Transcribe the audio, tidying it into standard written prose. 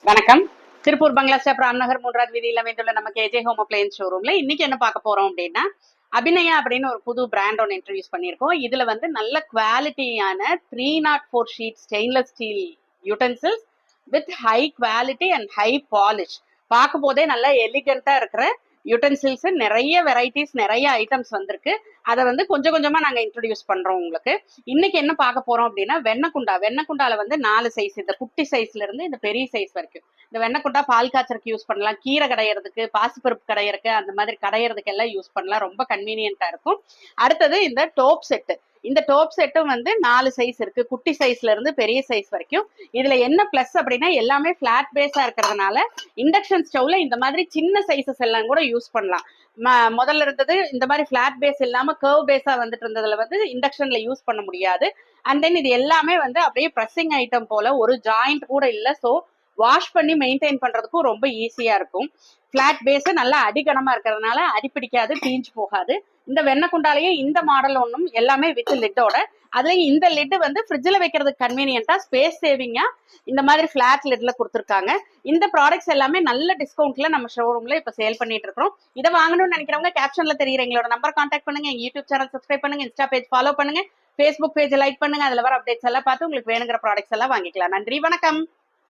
வணக்கம். திருப்பூர் பங்களா ஸ்டாப் ராம்நகர் 3வது வீதியில் அமைந்துள்ள நம்ம கேஜே ஹோம் அப்ளையன்ஸ் ஷோரூம்ல இன்னைக்கு என்ன பார்க்க போறோம் அப்படின்னா, அபிநயா அப்படின்னு ஒரு புது பிராண்ட் ஒன்று இன்ட்ரடியூஸ் பண்ணியிருக்கோம். இதுல வந்து நல்ல குவாலிட்டியான 304 sheet stainless steel utensils with high quality and high polish. பார்க்கும் போதே நல்லா எலிகண்டா இருக்கிற யூட்டன்சில்ஸ் நிறைய வெரைட்டிஸ் நிறைய ஐட்டம்ஸ் வந்திருக்கு. அதை வந்து கொஞ்சம் கொஞ்சமா நாங்க இன்ட்ரடியூஸ் பண்றோம் உங்களுக்கு. இன்னைக்கு என்ன பார்க்க போறோம் அப்படின்னா, வெண்ணக்குண்டால வந்து 4 சைஸ், இந்த குட்டி சைஸ்ல இருந்து இந்த பெரிய சைஸ் வரைக்கும். இந்த வெண்ணக்குண்டா பால் காய்ச்சறதுக்கு யூஸ் பண்ணலாம், கீரை கடையிறதுக்கு, பாசிப்பருப்பு கடையிறதுக்கு, அந்த மாதிரி கடையிறதுக்கு எல்லாம் யூஸ் பண்ணலாம். ரொம்ப கன்வீனியன்ட்டா இருக்கும். அடுத்தது இந்த டோப் செட்டு. இந்த டோப் செட்டும் வந்து 4 சைஸ் இருக்கு, குட்டி சைஸ்ல இருந்து பெரிய சைஸ் வரைக்கும். இதுல என்ன பிளஸ் அப்படின்னா, எல்லாமே பிளாட் பேஸா இருக்கிறதுனால இண்டக்ஷன் ஸ்டவ்ல இந்த மாதிரி சின்ன சைசஸ் எல்லாம் கூட யூஸ் பண்ணலாம். முதல்ல இருந்தது இந்த மாதிரி பிளாட் பேஸ் இல்லாம கர்வ் பேஸா வந்துட்டு இருந்ததுல வந்து இண்டக்ஷன்ல யூஸ் பண்ண முடியாது. அண்ட் தென் இது எல்லாமே வந்து அப்படியே ப்ரெஸ்ஸிங் ஐட்டம் போல, ஒரு ஜாயிண்ட் கூட இல்லை. ஸோ வாஷ் பண்ணி மெயின்டைன் பண்றதுக்கும் ரொம்ப ஈஸியா இருக்கும். பிளாட் பேஸ் நல்லா அடிகனமா இருக்கிறதுனால அடிப்பிடிக்காது, தீஞ்சு போகாது. இந்த வெண்ணக்குண்டாலேயே இந்த மாடல் ஒன்றும் எல்லாமே வித் லிட்டோட. அதுலயும் இந்த லிட் வந்து ஃப்ரிட்ஜில் வைக்கிறதுக்கு கன்வீனியன்ட்டா, ஸ்பேஸ் சேவிங்கா இந்த மாதிரி ஃபிளாட் லிட்ல கொடுத்துருக்காங்க. இந்த ப்ராடக்ட்ஸ் எல்லாமே நல்ல டிஸ்கவுண்ட்ல நம்ம ஷோரூம்ல இப்ப சேல் பண்ணிட்டு இருக்கிறோம். இதை வாங்கணும்னு நினைக்கிறவங்க கேப்ஷன்ல தெரியுற எங்களோட நம்பர் கான்டாக்ட் பண்ணுங்க, எங்க யூடியூப் சேனல் சப்ஸ்கிரைப் பண்ணுங்க, இன்ஸ்டா பேஜ் ஃபாலோ பண்ணுங்க, ஃபேஸ்புக் பேஜ் லைக் பண்ணுங்க. அதுல வர அப்டேட்ஸ் எல்லாம் பார்த்து உங்களுக்கு வேணுங்கிற ப்ராடக்ட்ஸ் எல்லாம் வாங்கிக்கலாம். நன்றி, வணக்கம்.